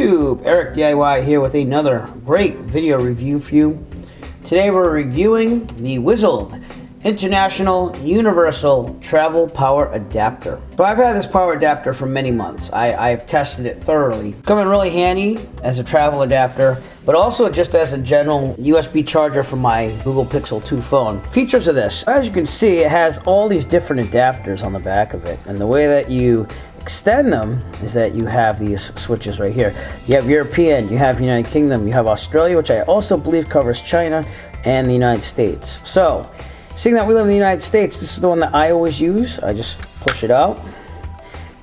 YouTube? Eric DIY here with another great video review for you. Today we're reviewing the Whzld International Universal Travel Power Adapter. So I've had this power adapter for many months. I've tested it thoroughly. It's come in really handy as a travel adapter, but also just as a general USB charger for my Google Pixel 2 phone. Features of this: as you can see, it has all these different adapters on the back of it, and the way that you extend them is that you have these switches right here. You have European, you have United Kingdom, you have Australia, which I also believe covers China, and the United States. So, seeing that we live in the United States, this is the one that I always use. I just push it out,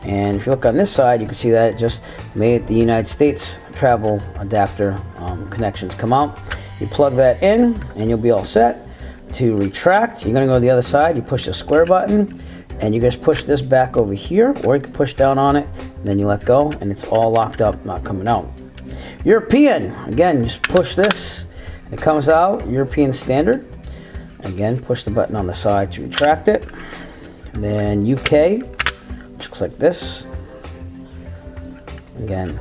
and if you look on this side, you can see that it just made the United States travel adapter connections come out. You plug that in, and you'll be all set. To retract, you're going to go to the other side. You push the square button, and you just push this back over here, or you can push down on it, and then you let go, and it's all locked up, not coming out. European, again, just push this, it comes out, European standard. Again, push the button on the side to retract it. And then UK, which looks like this. Again,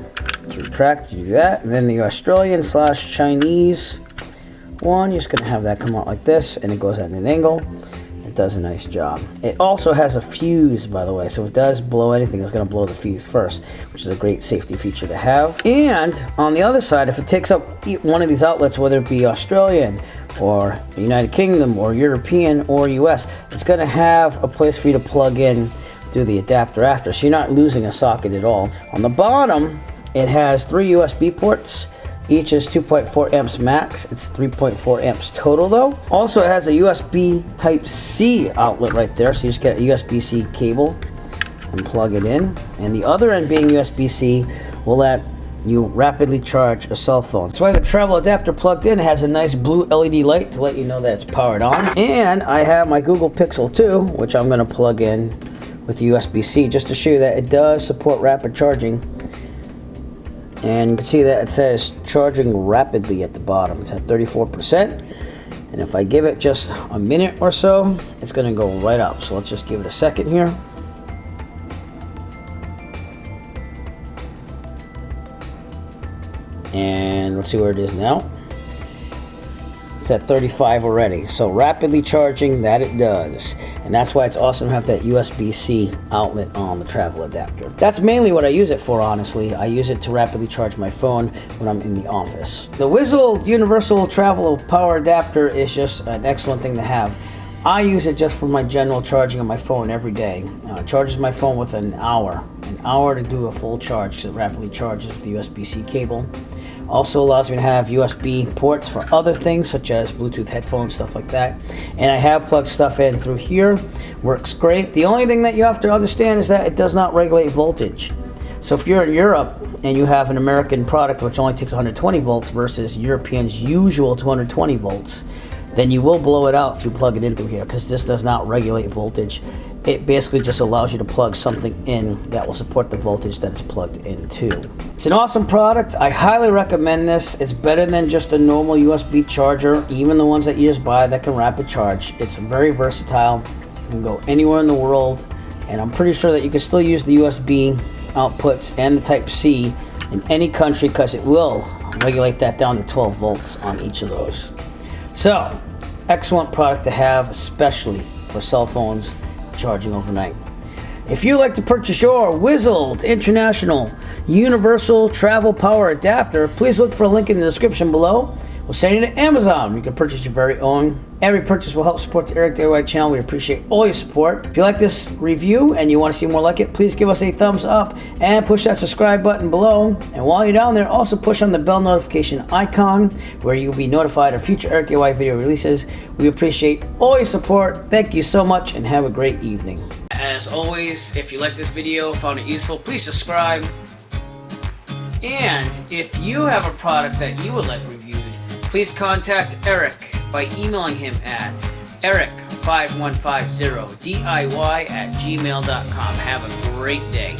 to retract, you do that. And then the Australian / Chinese one, you're just going to have that come out like this, and it goes at an angle. It does a nice job. It also has a fuse, by the way, so if it does blow anything, it's going to blow the fuse first, which is a great safety feature to have. And on the other side, if it takes up one of these outlets, whether it be Australian or United Kingdom or European or US, it's going to have a place for you to plug in through the adapter after, so you're not losing a socket at all. On the bottom, it has 3 USB ports. Each is 2.4 amps max. It's 3.4 amps total though. Also, it has a USB Type-C outlet right there, so you just get a USB-C cable and plug it in. And the other end being USB-C will let you rapidly charge a cell phone. That's why the travel adapter plugged in has a nice blue LED light to let you know that it's powered on. And I have my Google Pixel 2, which I'm going to plug in with USB-C just to show you that it does support rapid charging. And you can see that it says charging rapidly at the bottom. It's at 34%. And if I give it just a minute or so, it's going to go right up. So let's just give it a second here. And let's see where it is now. It's at 35 already. So rapidly charging, that it does. And that's why it's awesome to have that USB-C outlet on the travel adapter. That's mainly what I use it for, honestly. I use it to rapidly charge my phone when I'm in the office. The Whzld Universal Travel Power Adapter is just an excellent thing to have. I use it just for my general charging of my phone every day. It charges my phone with an hour to do a full charge, because it rapidly charges with the USB-C cable. Also allows me to have USB ports for other things such as Bluetooth headphones, stuff like that. And I have plugged stuff in through here. Works great. The only thing that you have to understand is that it does not regulate voltage. So if you're in Europe and you have an American product which only takes 120 volts versus European's usual 220 volts, then you will blow it out if you plug it in through here, because this does not regulate voltage. It basically just allows you to plug something in that will support the voltage that it's plugged into. It's an awesome product. I highly recommend this. It's better than just a normal USB charger, even the ones that you just buy that can rapid charge. It's very versatile. You can go anywhere in the world, and I'm pretty sure that you can still use the USB outputs and the Type-C in any country, because it will regulate that down to 12 volts on each of those. So, excellent product to have, especially for cell phones charging overnight. If you'd like to purchase your Whzld International Universal Travel Power Adapter, please look for a link in the description below. We'll send you to Amazon. You can purchase your very own. Every purchase will help support the Eric DIY channel. We appreciate all your support. If you like this review and you want to see more like it, please give us a thumbs up and push that subscribe button below. And while you're down there, also push on the bell notification icon where you'll be notified of future Eric DIY video releases. We appreciate all your support. Thank you so much, and have a great evening. As always, if you like this video, found it useful, please subscribe. And if you have a product that you would like reviewed, please contact Eric by emailing him at eric5150diy@gmail.com. Have a great day.